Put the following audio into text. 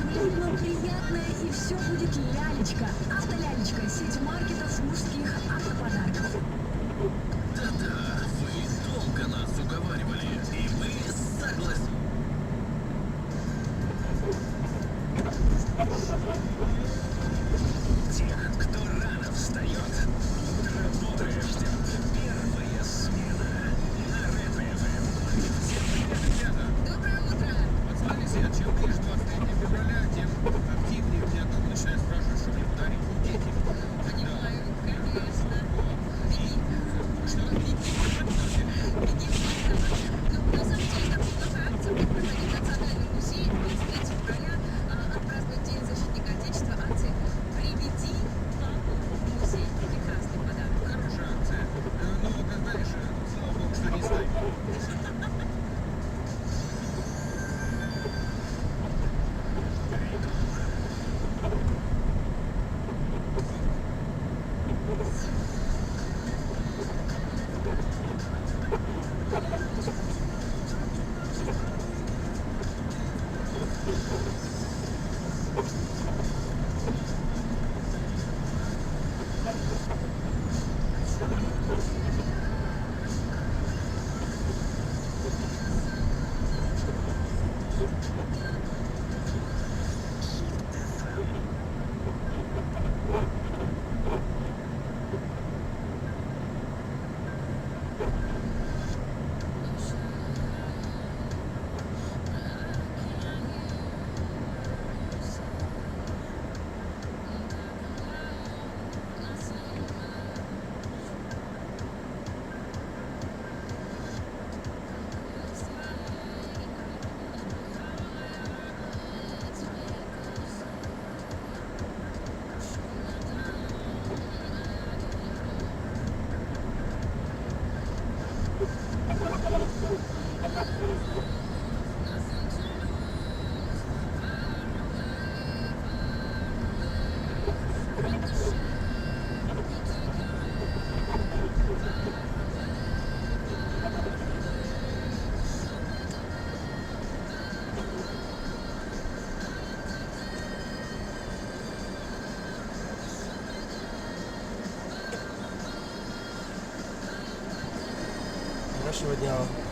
Вам приятное и все будет лялечка. Автолялечка, сеть маркетов мужских автоподарков. Да-да, вы долго нас уговаривали, и мы согласились. Тех, кто рано встает, утро бодрое ждет. Первая смена на Ретро-ФМ. Всем привет, ребята! Доброе утро! Вот смотрите, чем ближе 23 февраля, тем активнее меня тут начинают спрашивать, что мне подарить дети. Понимаю, конечно. Что? Беги ну, на самом деле, там неплохая акция будет проходить в Национальном музее 23 февраля. Отпраздновать День защитника Отечества. Акция «Приведи папу в музей». Прекрасный подарок. Хорошая акция. Ну, знаешь, слава богу, что не ставим. Хорошего дня вам.